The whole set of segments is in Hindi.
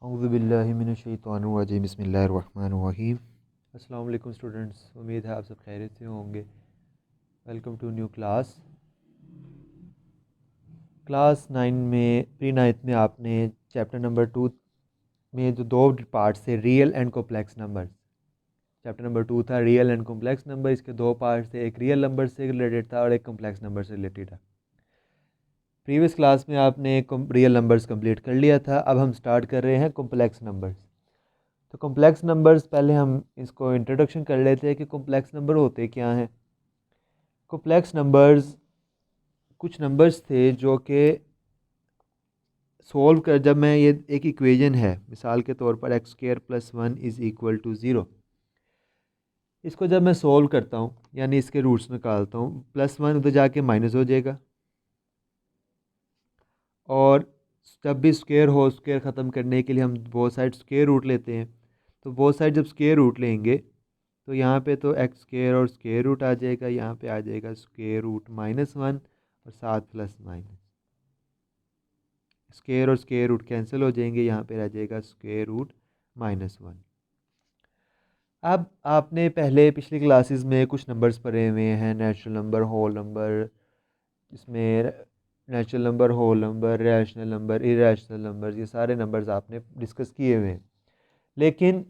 औज़ुबिल्लाहि मिनश्शैतानिर्रजीम बिस्मिल्लाहिर्रहमानिर्रहीम। अस्सलाम वालेकुम स्टूडेंट्स, उम्मीद है आप सब खैरियत से होंगे। Welcome to new class. Class 9 में प्री नाइन्थ में आपने चैप्टर नंबर 2 में जो दो पार्ट्स थे, real and complex number. Chapter number 2 था रियल एंड कॉम्प्लेक्स नंबर। इसके दो पार्ट्स थे, एक रियल नंबर से रिलेटेड था और एक कॉम्प्लेक्स नंबर से रिलेटेड था। प्रीवियस क्लास में आपने रियल नंबर्स कंप्लीट कर लिया था। अब हम स्टार्ट कर रहे हैं कॉम्प्लेक्स नंबर्स। तो कॉम्प्लेक्स नंबर्स, पहले हम इसको इंट्रोडक्शन कर लेते हैं कि कॉम्प्लेक्स नंबर होते क्या हैं। कॉम्प्लेक्स नंबर्स कुछ नंबर्स थे जो कि सोल्व कर, जब मैं ये एक इक्वेशन है मिसाल के तौर पर x² + 1 = 0, इसको जब मैं सोल्व करता हूँ यानी इसके रूट्स निकालता हूँ, +1 उधर जाके माइनस हो जाएगा और जब भी स्क्वायर हो, स्क्वायर ख़त्म करने के लिए हम बोथ साइड स्क्वायर रूट लेते हैं। तो बोथ साइड जब स्क्वायर रूट लेंगे तो यहाँ पे तो x² और स्क्वायर रूट आ जाएगा, यहाँ पे आ जाएगा स्क्वायर रूट -1 और साथ प्लस माइनस। स्क्वायर और स्क्वायर रूट कैंसिल हो जाएंगे, यहाँ पे रह जाएगा स्क्वायर रूट -1। अब आपने पहले पिछली क्लासेस में कुछ नंबर्स पढ़े हुए हैं, नेचुरल नंबर, होल नंबर, इसमें natural number, whole number, rational number, irrational number, ये सारे नंबर्स आपने डिस्कस किए हुए हैं। लेकिन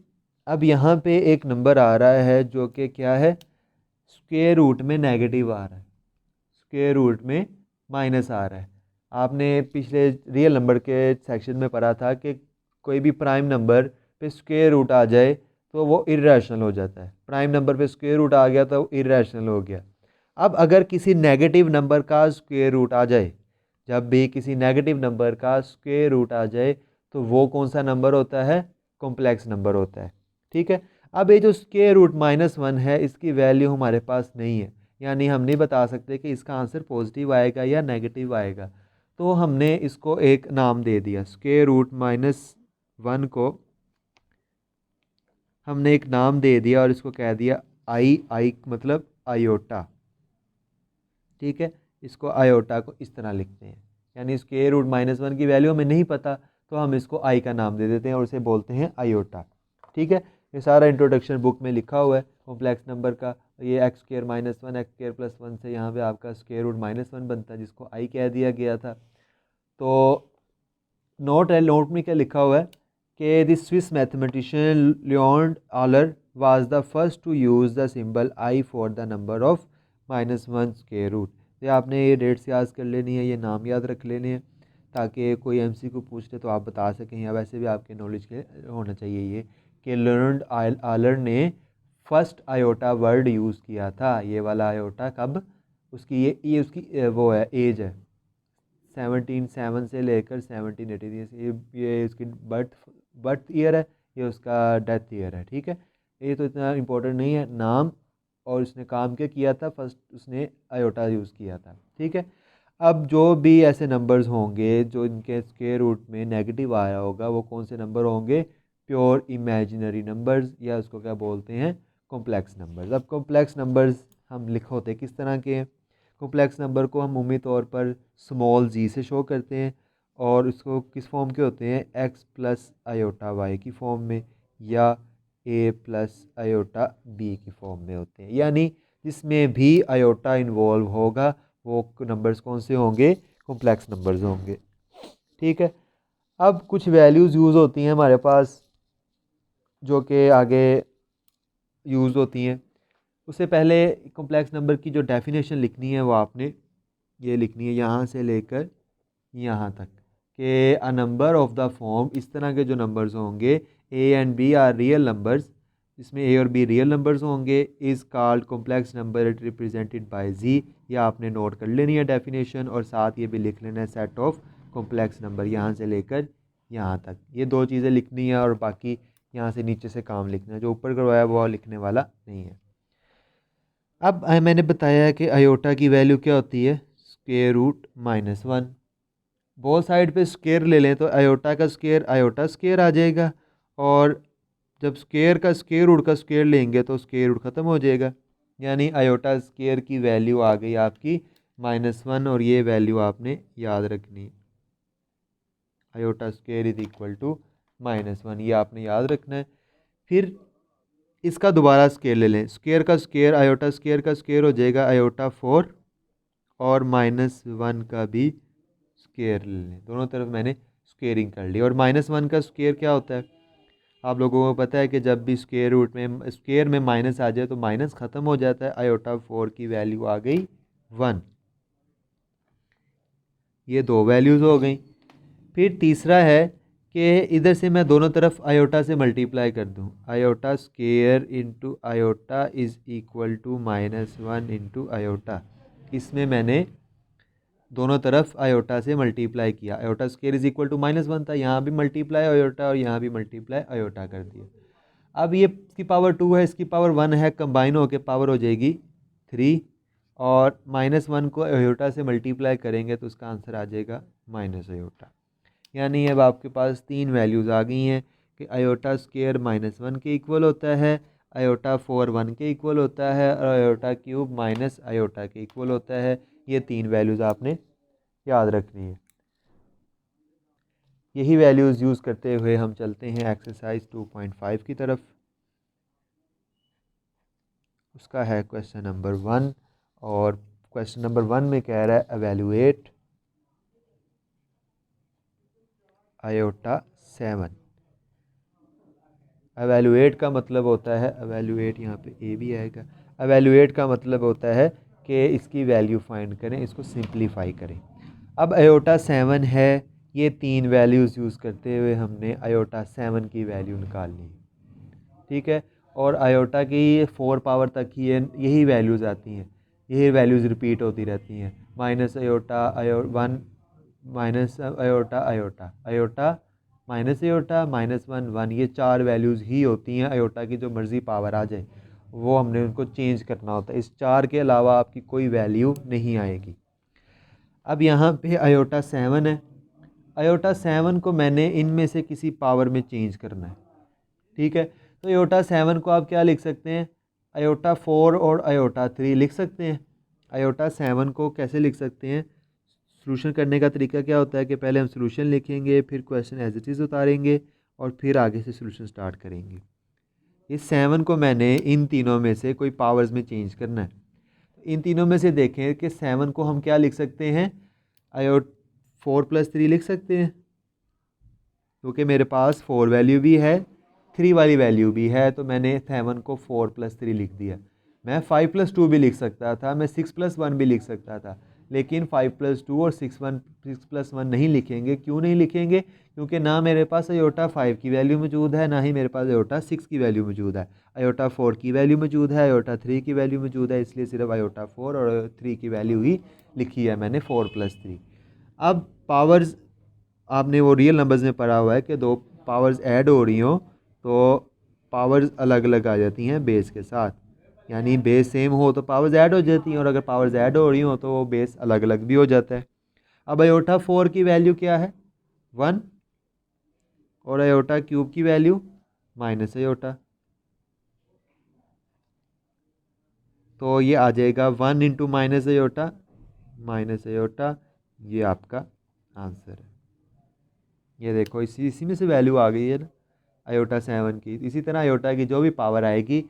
अब यहाँ पे एक नंबर आ रहा है जो कि क्या है, स्क्वायर रूट में नेगेटिव आ रहा है, स्क्वायर रूट में माइनस आ रहा है। आपने पिछले रियल नंबर के सेक्शन में पढ़ा था कि कोई भी प्राइम नंबर पे स्क्वायर रूट आ जाए तो वो इरेशनल हो जाता है। प्राइम नंबर पे स्क्वायर रूट आ गया तो वो इरेशनल हो गया। अब अगर किसी नेगेटिव नंबर का स्क्वायर रूट आ जाए, जब भी किसी नेगेटिव नंबर का स्क्वायर रूट आ जाए तो वो कौन सा नंबर होता है, कॉम्प्लेक्स नंबर होता है। ठीक है। अब ये जो स्क्वायर रूट -1 है, इसकी वैल्यू हमारे पास नहीं है, यानी हम नहीं बता सकते कि इसका आंसर पॉजिटिव आएगा या नेगेटिव आएगा। तो हमने इसको एक नाम दे दिया, स्क्वायर रूट -1 को हमने एक नाम दे दिया और इसको कह दिया आई मतलब आयोटा। ठीक है, इसको आयोटा को इस तरह लिखते हैं, यानी स्क्वायर रूट -1 की वैल्यू हमें नहीं पता तो हम इसको आई का नाम दे देते हैं और इसे बोलते हैं आयोटा। ठीक है, ये सारा इंट्रोडक्शन बुक में लिखा हुआ है कॉम्प्लेक्स नंबर का। ये x² - 1 x² + 1 से यहाँ पे आपका स्क्वायर रूट -1 बनता है, जिसको आई कह दिया गया था। तो नोट में क्या लिखा हुआ है कि the Swiss mathematician Leonhard Euler was the first to use the symbol i for the number of -1 square root. ये आपने ये डेट्स याद कर लेनी है, ये नाम याद रख लेने हैं ताकि कोई MCQ पूछ ले तो आप बता सकें, या वैसे भी आपके नॉलेज के होना चाहिए ये कि लियोन्ड आलर ने फर्स्ट आयोटा वर्ड यूज़ किया था। ये वाला आयोटा कब, उसकी ये उसकी वो है एज है 17 से लेकर 1780, ये इसकी बर्थ ईयर है, ये उसका डेथ ईयर है। ठीक है, ये तो इतना इम्पोर्टेंट नहीं है नाम, और उसने काम क्या किया था, फर्स्ट उसने आयोटा यूज़ किया था। ठीक है, अब जो भी ऐसे नंबर्स होंगे जो इनके स्क्वायर रूट में नेगेटिव आया होगा वो कौन से नंबर होंगे, प्योर इमेजिनरी नंबर्स, या उसको क्या बोलते हैं, कॉम्प्लेक्स नंबर्स। अब कॉम्प्लेक्स नंबर्स हम होते किस तरह के हैं, कॉम्प्लेक्स नंबर को हम उम्मी तौर पर स्मॉल g से शो करते हैं, और उसको किस फॉर्म के होते हैं, x + आयोटा y की फॉर्म में, या a + आयोटा b की फॉर्म में होते हैं, यानी जिसमें भी आयोटा इन्वॉल्व होगा वो नंबर्स कौन से होंगे, कॉम्प्लेक्स नंबर्स होंगे। ठीक है, अब कुछ वैल्यूज़ यूज़ होती हैं हमारे पास जो कि आगे यूज़ होती हैं। उससे पहले कॉम्प्लेक्स नंबर की जो डेफिनेशन लिखनी है वो आपने ये लिखनी है यहाँ से लेकर यहाँ तक कि a number of the form, इस तरह के जो नंबर्स होंगे a and b are real numbers, इसमें a और b रियल नंबर्स होंगे, is called complex number represented by z। या आपने नोट कर लेनी है डेफिनेशन, और साथ ये भी लिख लेना है सेट ऑफ कॉम्प्लेक्स नंबर यहाँ से लेकर यहाँ तक। ये दो चीज़ें लिखनी है और बाकी यहाँ से नीचे से काम लिखना है, जो ऊपर करवाया वो लिखने वाला नहीं है। अब मैंने बताया कि आयोटा की वैल्यू क्या होती है, स्क्वायर रूट -1। बोथ साइड पे स्क्वायर ले लें तो आयोटा का स्क्वायर आयोटा स्क्वायर आ जाएगा, और जब स्क्वायर का स्क्वायर रूट का स्क्वायर लेंगे तो स्क्वायर रूट ख़त्म हो जाएगा, यानी आयोटा स्क्वायर की वैल्यू आ गई आपकी -1, और ये वैल्यू आपने याद रखनी, iota square is equal to -1, ये आपने याद रखना है। फिर इसका दोबारा स्केयर ले लें, स्केयर का स्केयर आयोटा स्केयर का स्केयर हो जाएगा आयोटा 4 और -1 का भी स्केयर ले लें, दोनों तरफ मैंने स्केयरिंग कर ली। और -1 का स्केयर क्या होता है, आप लोगों को पता है कि जब भी स्केयर रूट में स्केयर में माइनस आ जाए तो माइनस ख़त्म हो जाता है, आयोटा 4 की वैल्यू आ गई 1। ये दो वैल्यूज़ हो गई। फिर तीसरा है कि इधर से मैं दोनों तरफ आयोटा से मल्टीप्लाई कर दूं, iota square into iota is equal to -1 into iota. इसमें मैंने दोनों तरफ आयोटा से मल्टीप्लाई किया, iota square is equal to -1 था, यहाँ भी मल्टीप्लाई आयोटा और यहाँ भी मल्टीप्लाई आयोटा कर दिया। अब ये इसकी पावर 2 है, इसकी पावर 1 है, कंबाइन होकर पावर हो जाएगी 3 और -1 को आयोटा से मल्टीप्लाई करेंगे तो उसका आंसर आ जाएगा माइनस आयोटा। यानी अब आपके पास तीन वैल्यूज़ आ गई हैं कि आयोटा स्केयर -1 के इक्वल होता है, आयोटा 4 1 के इक्वल होता है और आयोटा क्यूब माइनस आयोटा के इक्वल होता है। ये तीन वैल्यूज़ आपने याद रखनी है। यही वैल्यूज़ यूज़ करते हुए हम चलते हैं एक्सरसाइज 2.5 की तरफ। उसका है क्वेश्चन नंबर 1 और क्वेश्चन नंबर 1 में कह रहा है एवेल्यूएट आयोटा 7। एवेल्यूएट का मतलब होता है, एवेल्यूएट यहाँ पे ए भी आएगा, एवेल्यूएट का मतलब होता है कि इसकी वैल्यू फाइंड करें, इसको सिंप्लीफाई करें। अब आयोटा 7 है, ये तीन वैल्यूज़ यूज़ करते हुए हमने आयोटा 7 की वैल्यू निकालनी है, ठीक है। और आयोटा की 4 पावर तक ही यही वैल्यूज़ आती हैं, यही वैल्यूज़ रिपीट होती रहती हैं, minus iota 1 minus iota iota iota minus iota -1 1, ये चार वैल्यूज़ ही होती हैं। आयोटा की जो मर्ज़ी पावर आ जाए वो हमने उनको चेंज करना होता है, इस चार के अलावा आपकी कोई वैल्यू नहीं आएगी। अब यहाँ पे आयोटा 7 है, आयोटा 7 को मैंने इनमें से किसी पावर में चेंज करना है, ठीक है। तो आयोटा 7 को आप क्या लिख सकते हैं, आयोटा 4 और आयोटा 3 लिख सकते हैं। आयोटा 7 को कैसे लिख सकते हैं, सॉल्यूशन करने का तरीका क्या होता है कि पहले हम सॉल्यूशन लिखेंगे, फिर क्वेश्चन एज इट इज़ उतारेंगे और फिर आगे से सॉल्यूशन स्टार्ट करेंगे। इस 7 को मैंने इन तीनों में से कोई पावर्स में चेंज करना है। इन तीनों में से देखें कि 7 को हम क्या लिख सकते हैं, आयोट 4 + 3 लिख सकते हैं, क्योंकि मेरे पास 4 वैल्यू भी है 3 वाली वैल्यू भी है, तो मैंने 7 को 4 + 3 लिख दिया। मैं 5 + 2 भी लिख सकता था, मैं 6 + 1 भी लिख सकता था, लेकिन 5 + 2 और 6 + 1 नहीं लिखेंगे। क्यों नहीं लिखेंगे, क्योंकि ना मेरे पास आयोटा 5 की वैल्यू मौजूद है, ना ही मेरे पास आयोटा 6 की वैल्यू मौजूद है। आयोटा 4 की वैल्यू मौजूद है, आयोटा 3 की वैल्यू मौजूद है, इसलिए सिर्फ आयोटा 4 और 3 की वैल्यू ही लिखी है मैंने 4 + 3। अब पावर्स आपने वो रियल नंबर्स में पढ़ा हुआ है कि दो पावर्स ऐड हो रही हों तो पावर्स अलग अलग आ जाती हैं बेस के साथ, यानी बेस सेम हो तो पावर्स ऐड हो जाती हैं और अगर पावर्स ऐड हो रही हो तो वो बेस अलग अलग भी हो जाता है। अब आयोटा 4 की वैल्यू क्या है 1 और आयोटा क्यूब की वैल्यू माइनस आयोटा, तो ये आ जाएगा 1 × माइनस आयोटा माइनस आयोटा, ये आपका आंसर है। ये देखो इसी में से वैल्यू आ गई है ना आयोटा 7 की। इसी तरह आयोटा की जो भी पावर आएगी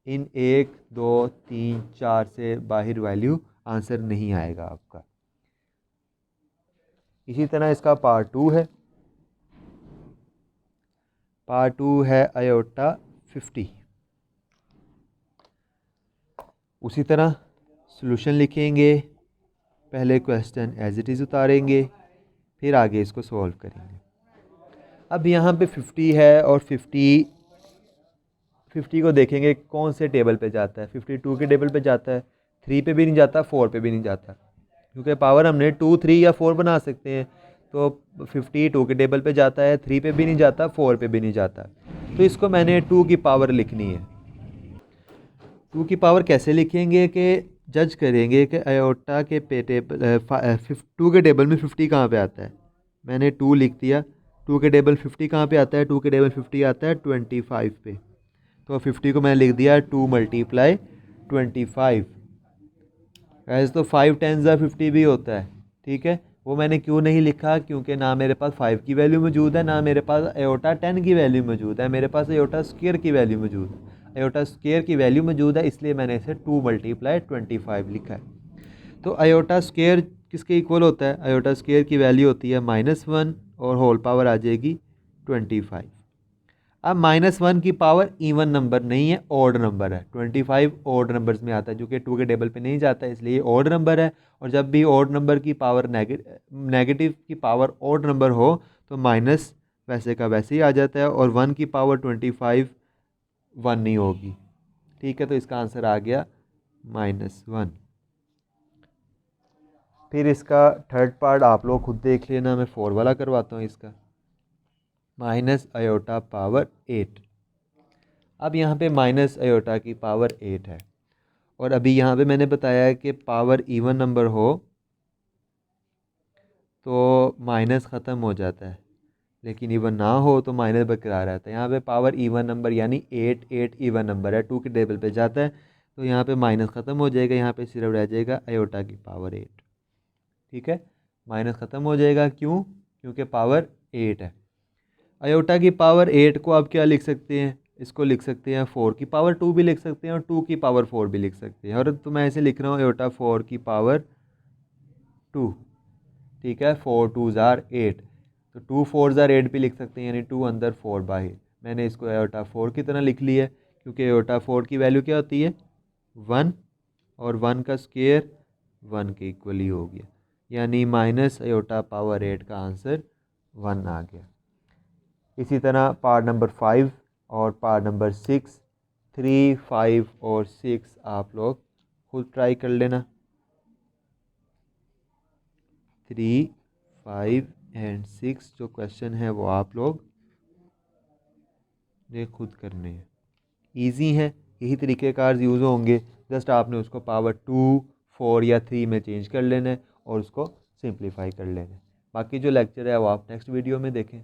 इन 1 2 3 4 से बाहर वैल्यू आंसर नहीं आएगा आपका। इसी तरह इसका पार्ट 2 है, पार्ट 2 है आयोटा 50। उसी तरह सॉल्यूशन लिखेंगे, पहले क्वेश्चन एज इट इज़ उतारेंगे, फिर आगे इसको सॉल्व करेंगे। अब यहाँ पे 50 है और 50 को देखेंगे कौन से टेबल पे जाता है, 52 के टेबल पे जाता है, 3 पे भी नहीं जाता, 4 पे भी नहीं जाता, क्योंकि पावर हमने 2 3 या 4 बना सकते हैं। तो 52 के टेबल पे जाता है, 3 पे भी नहीं जाता, 4 पे भी नहीं जाता, तो इसको मैंने 2 की पावर लिखनी है। 2 की पावर कैसे लिखेंगे कि जज करेंगे कि आयोटा के पे टेबल 2 के टेबल में 50 कहाँ पे आता है, मैंने 2 लिख दिया। 2 के टेबल 50 कहाँ पे आता है, 2 के टेबल 50 आता है 25 पे, तो 50 को मैंने लिख दिया 2 × 25। ऐसे तो 5 × 10 = 50 भी होता है, ठीक है, वो मैंने क्यों नहीं लिखा, क्योंकि ना मेरे पास 5 की वैल्यू मौजूद है, ना मेरे पास आयोटा 10 की वैल्यू मौजूद है, मेरे पास आयोटा स्क्वायर की वैल्यू मौजूद है। आयोटा स्क्वायर की वैल्यू मौजूद है, इसलिए मैंने इसे 2 × 25 लिखा है। तो आयोटा स्क्वायर किसके इक्वल होता है? आयोटा स्क्वायर की वैल्यू होती है -1 और होल पावर आ जाएगी 25। अब -1 की पावर इवन नंबर नहीं है, ऑड नंबर है। 25 ऑड नंबर्स में आता है, जो कि 2 के टेबल पे नहीं जाता है, इसलिए ऑड नंबर है। और जब भी ऑड नंबर की पावर नेगेटिव की पावर ऑड नंबर हो तो माइनस वैसे का वैसे ही आ जाता है, और 1 की पावर 25 1 नहीं होगी। ठीक है, तो इसका आंसर आ गया -1। फिर इसका थर्ड पार्ट आप लोग खुद देख लेना, मैं 4 वाला करवाता हूँ इसका। Minus iota power 8। अब यहाँ पे माइनस आयोटा की पावर 8 है, और अभी यहाँ पे मैंने बताया है कि पावर इवन नंबर हो तो माइनस ख़त्म हो जाता है, लेकिन इवन ना हो तो माइनस बरकरार रहता है। यहाँ पे पावर इवन नंबर यानी 8 इवन नंबर है, 2 के टेबल पे जाता है, तो यहाँ पे माइनस ख़त्म हो जाएगा, यहाँ पे सिर्फ रह जाएगा आयोटा की पावर 8। ठीक है, माइनस ख़त्म हो जाएगा, क्यों? क्योंकि पावर 8 है। आयोटा की पावर 8 को आप क्या लिख सकते हैं? इसको लिख सकते हैं 4 की पावर 2 भी लिख सकते हैं, और 2 की पावर 4 भी लिख सकते हैं। और तो मैं ऐसे लिख रहा हूँ आयोटा 4 की पावर 2। ठीक है, 4 2 ज़ार 8, तो 2 4 ज़ार 8 भी लिख सकते हैं, यानी 2 अंदर 4 बाहर। मैंने इसको आयोटा 4 की तरह लिख लिया है, क्योंकि आयोटा 4 की वैल्यू क्या होती है? 1, और 1 का स्क्वायर 1 के इक्वल ही हो गया, यानी माइनस आयोटा पावर 8 का आंसर 1 आ गया। इसी तरह पार्ट नंबर 5 और पार्ट नंबर 6, 3, 5 और 6 आप लोग खुद ट्राई कर लेना। 3, 5 एंड 6 जो क्वेश्चन है वो आप लोग ये खुद करने हैं। ईजी है, यही तरीक़ेकार यूज़ होंगे। जस्ट आपने उसको पावर 2, 4 या 3 में चेंज कर लेना है और उसको सिंप्लीफाई कर लेना है। बाकी जो लेक्चर है वो आप नेक्स्ट वीडियो में देखें।